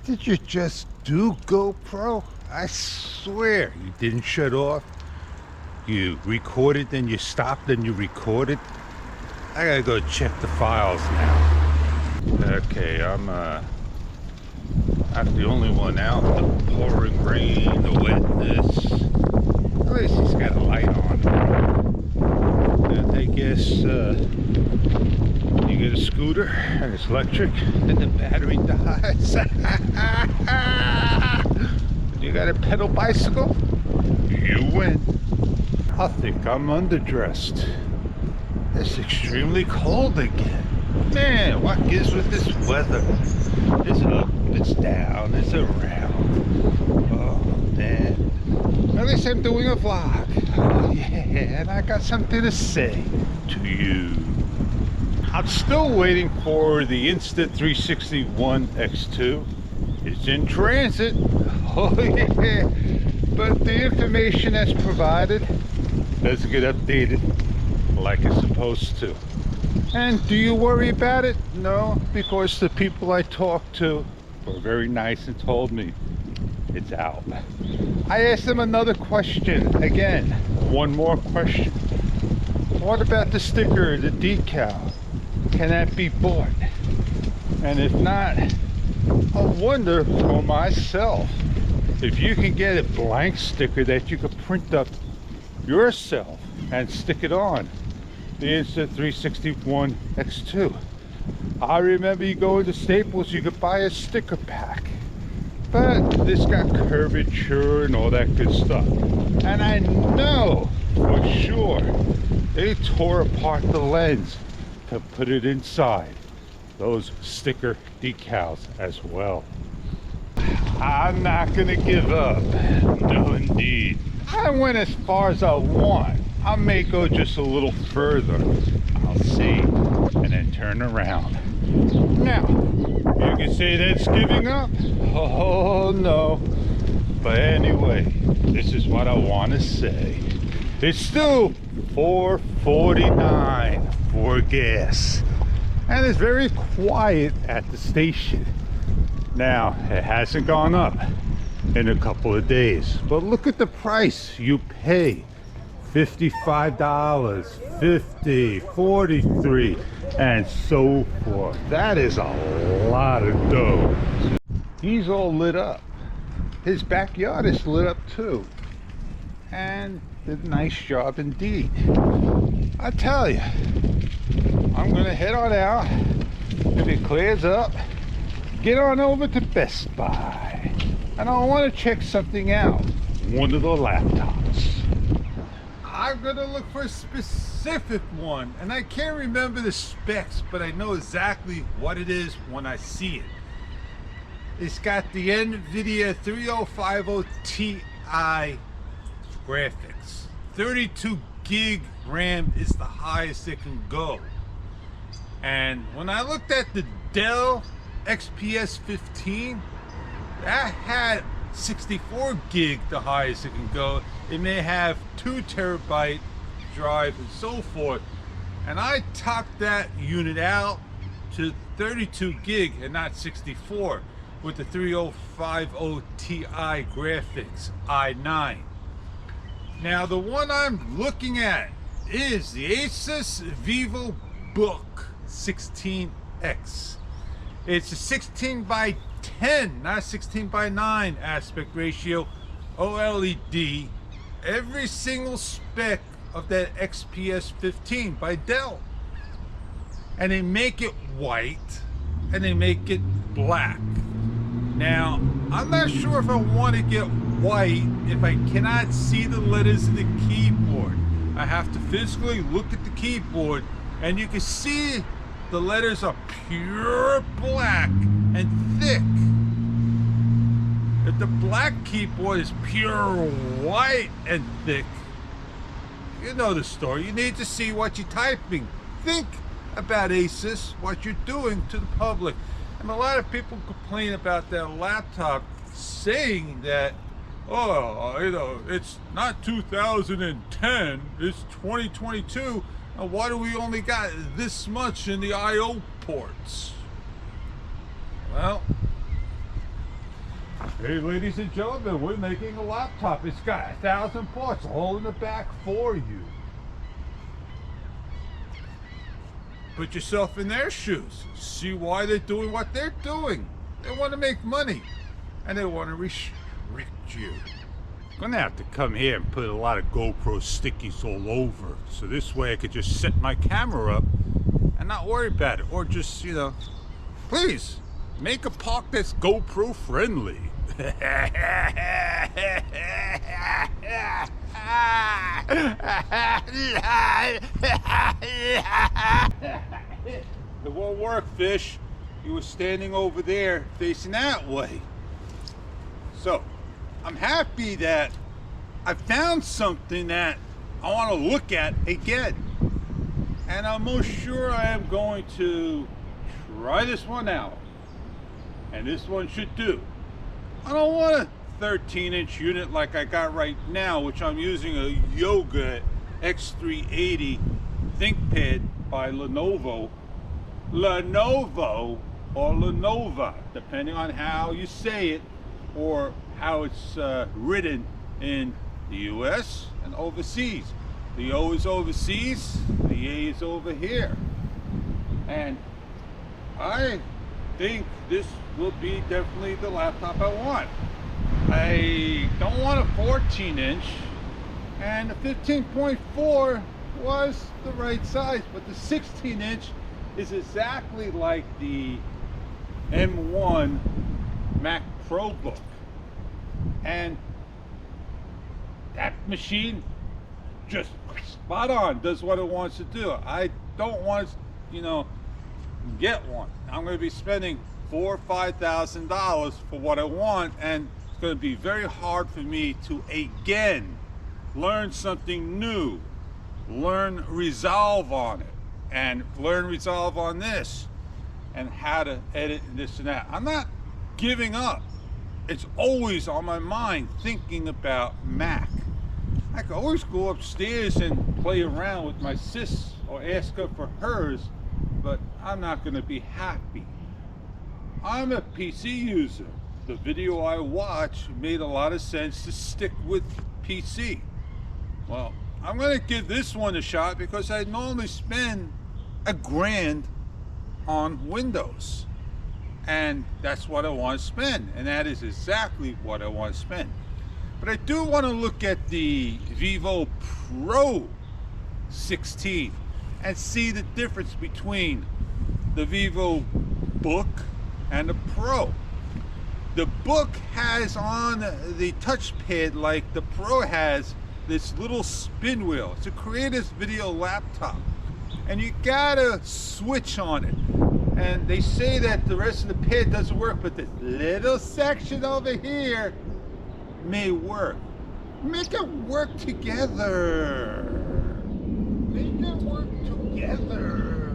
Did you just do GoPro? I swear you didn't shut off. You recorded, then you stopped, then you recorded. I gotta go check the files now. Okay, I'm not the only one out. The pouring rain, the wetness. At least he's got a light on. And I guess you get a scooter and it's electric and the battery dies. You got a pedal bicycle? You win. I think I'm underdressed. It's extremely cold again. Man, what gives with this weather? It's up, it's down, it's around. Oh, man. At least I'm doing a vlog. Oh, yeah, and I got something to say to you. I'm still waiting for the Insta360 X2. It's in transit. Oh, yeah. But the information that's provided doesn't get updated like it's supposed to. And do you worry about it? No, because the people I talked to were very nice and told me it's out. I asked them another question. Again, one more question. What about the sticker, the decal? Can that be bought? And if not, I wonder for myself if you can get a blank sticker that you could print up yourself and stick it on the Insta360 X2. I remember you go into Staples, you could buy a sticker pack, but this got curvature and all that good stuff. And I know for sure they tore apart the lens to put it inside those sticker decals as well. I'm not gonna give up. No, indeed. I went as far as I want. I may go just a little further. I'll see, and then turn around. Now, you can say that's giving up. Oh no. But anyway, this is what I want to say. It's still $4.49 for gas, and it's very quiet at the station. Now, it hasn't gone up in a couple of days, but look at the price you pay. $55, $50, $43, and so forth. That is a lot of dough. He's all lit up. His backyard is lit up too, and did a nice job indeed. I tell you, I'm gonna head on out. If it clears up, get on over to Best Buy, and I want to check something out. One of the laptops. I'm gonna look for a specific one, and I can't remember the specs, but I know exactly what it is when I see it. It's got the NVIDIA 3050 Ti graphics. 32 gig RAM is the highest it can go. And when I looked at the Dell XPS 15, that had 64 gig, the highest it can go. It may have 2 terabyte drive and so forth, and I topped that unit out to 32 gig and not 64 with the 3050 Ti graphics i9. Now the one I'm looking at is the Asus VivoBook 16X. It's a 16 by 10, not 16 by 9 aspect ratio, OLED, every single spec of that XPS 15 by Dell. And they make it white and they make it black. Now, I'm not sure if I want to get white if I cannot see the letters of the keyboard. I have to physically look at the keyboard, and you can see the letters are pure black and thick. If the black keyboard is pure white and thick, you know the story. You need to see what you're typing. Think about Asus, what you're doing to the public. And a lot of people complain about their laptop, saying that, oh, you know, it's not 2010, it's 2022, and why do we only got this much in the I/O ports? Well, Hey, ladies and gentlemen, we're making a laptop. It's got 1,000 parts all in the back for you. Put yourself in their shoes. See why they're doing what they're doing. They want to make money, and they want to restrict you. I'm gonna have to come here and put a lot of GoPro stickies all over, so this way I could just set my camera up and not worry about it, or just, you know, please make a park that's GoPro friendly. It won't work, Fish. You were standing over there facing that way. So, I'm happy that I found something that I want to look at again. And I'm most sure I am going to try this one out. And this one should do. I don't want a 13-inch unit like I got right now, which I'm using a Yoga X380 ThinkPad by Lenovo. Lenovo or Lenova, depending on how you say it or how it's written in the US and overseas. The O is overseas, the A is over here. And I think this will be definitely the laptop I want. I don't want a 14-inch, and the 15.4 was the right size, but the 16-inch is exactly like the M1 Mac Pro book. And that machine just spot on, does what it wants to do. I don't want to, you know, get one. I'm going to be spending $4,000 or $5,000 for what I want, and it's going to be very hard for me to again learn something new, learn Resolve on it, and learn Resolve on this, and how to edit this and that. I'm not giving up. It's always on my mind thinking about Mac. I can always go upstairs and play around with my sis or ask her for hers, but I'm not going to be happy. I'm a PC user. The video I watched made a lot of sense to stick with PC. Well, I'm going to give this one a shot because I normally spend $1,000 on Windows. And that's what I want to spend. And that is exactly what I want to spend. But I do want to look at the Vivo Pro 16 and see the difference between the Vivo Book and the Pro. The Book has on the touchpad, like the Pro has, this little spin wheel. It's a creator's video laptop, and you gotta switch on it. And they say that the rest of the pad doesn't work, but this little section over here may work. Make it work together. Make it work together.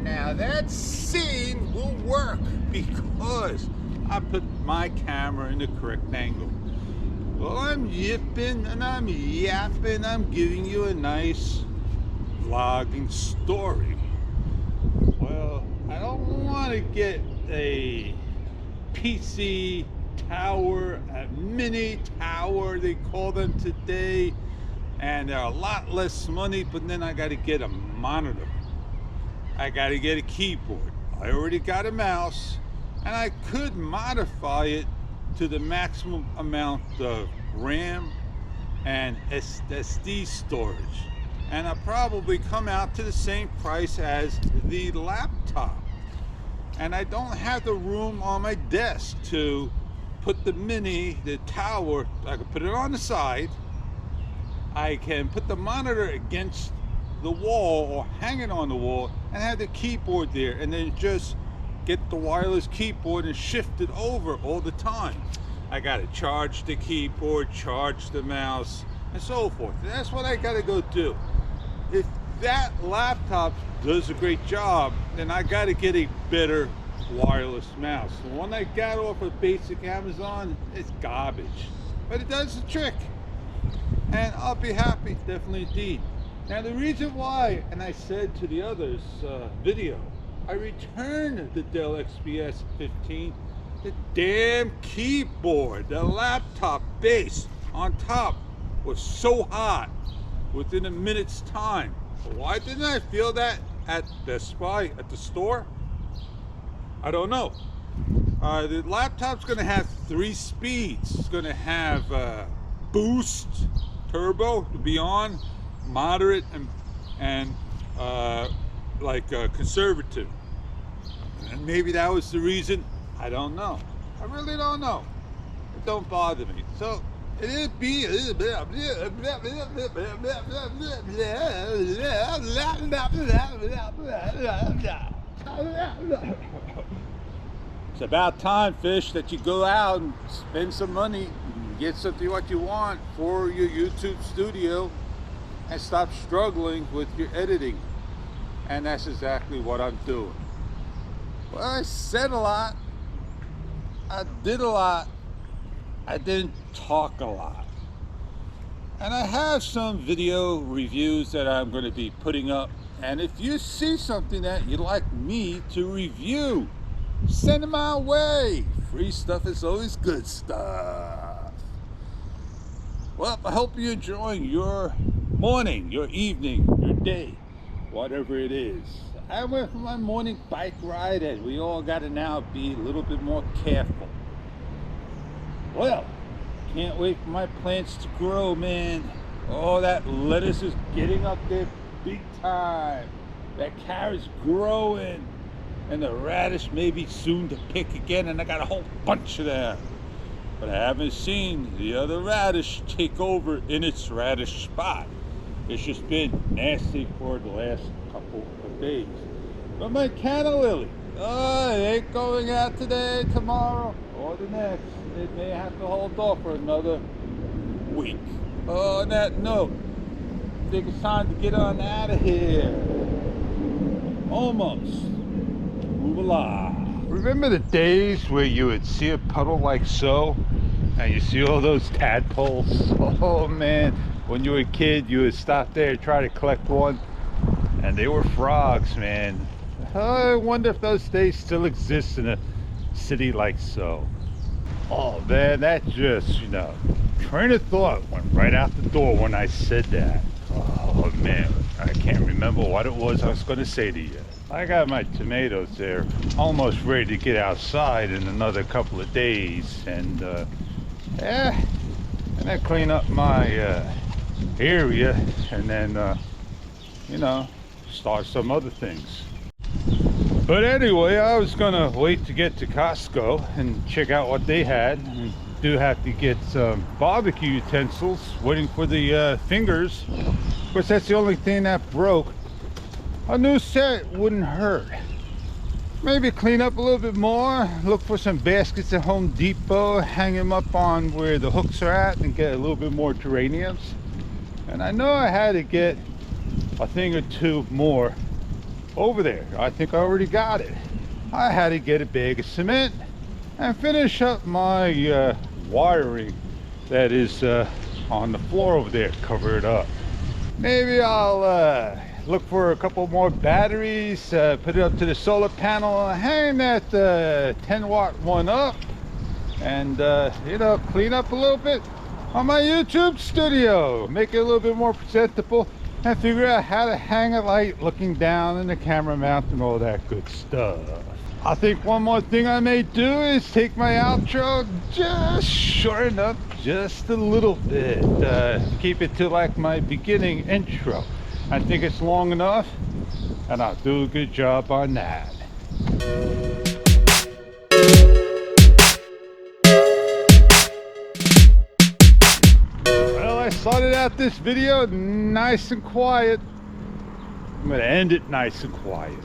Now that scene will work because I put my camera in the correct angle. Well, I'm yipping and I'm yapping. I'm giving you a nice vlogging story. Well, I don't want to get a PC tower, a mini tower, they call them today, and they're a lot less money, but then I got to get a monitor. I got to get a keyboard. I already got a mouse, and I could modify it to the maximum amount of RAM and SSD storage, and I'll probably come out to the same price as the laptop. And I don't have the room on my desk to put the tower. I can put it on the side. I can put the monitor against the wall or hang it on the wall and have the keyboard there, and then just get the wireless keyboard and shift it over all the time. I gotta charge the keyboard, charge the mouse, and so forth. That's what I gotta go do. If that laptop does a great job, then I gotta get a better wireless mouse. The one I got off of basic Amazon is garbage, but it does the trick, and I'll be happy, definitely indeed. Now the reason why, and I said to the others video, I returned the Dell XPS 15 The damn keyboard, the laptop base on top was so hot within a minute's time. Why didn't I feel that at Best Buy, at the store? I don't know. The laptop's going to have 3 speeds. It's going to have boost, turbo to be on, moderate, and conservative. And maybe that was the reason. I don't know. I really don't know. It don't bother me. So it be it's about time, Fish, that you go out and spend some money and get something what you want for your YouTube studio and stop struggling with your editing. And that's exactly what I'm doing. Well, I said a lot. I did a lot. I didn't talk a lot. And I have some video reviews that I'm going to be putting up. And if you see something that you'd like me to review, send it my way. Free stuff is always good stuff. Well, I hope you're enjoying your morning, your evening, your day, whatever it is. I went for my morning bike ride, and we all got to now be a little bit more careful. Well, can't wait for my plants to grow, man. Oh, that lettuce is getting up there big time. That carrot's growing. And the radish may be soon to pick again, and I got a whole bunch of them. But I haven't seen the other radish take over in its radish spot. It's just been nasty for the last couple of days. But my canna lily, it ain't going out today, tomorrow, or the next. It may have to hold off for another week. On that note, I think it's time to get on out of here. Almost. Move along. Remember the days where you would see a puddle like so, and you see all those tadpoles? Oh man, when you were a kid, you would stop there and try to collect one, and they were frogs, man. I wonder if those days still exist in a city like so. Oh man, that just, train of thought went right out the door when I said that. Oh man, I can't remember what it was I was going to say to you. I got my tomatoes there almost ready to get outside in another couple of days, and I clean up my area, and then start some other things. But anyway, I was gonna wait to get to Costco and check out what they had. I do have to get some barbecue utensils, waiting for the fingers. Of course, that's the only thing that broke. A new set wouldn't hurt. Maybe clean up a little bit more, look for some baskets at Home Depot, hang them up on where the hooks are at, and get a little bit more geraniums. And I know I had to get a thing or two more over there. I think I already got it. I had to get a bag of cement and finish up my wiring that is on the floor over there, cover it up. Maybe I'll look for a couple more batteries, put it up to the solar panel, hang that 10-watt one up, and clean up a little bit on my YouTube studio, make it a little bit more presentable, and figure out how to hang a light looking down in the camera mount and all that good stuff. I think one more thing I may do is take my outro, just shorten up just a little bit, keep it to like my beginning intro. I think it's long enough, and I'll do a good job on that. Well, I started out this video nice and quiet. I'm gonna end it nice and quiet.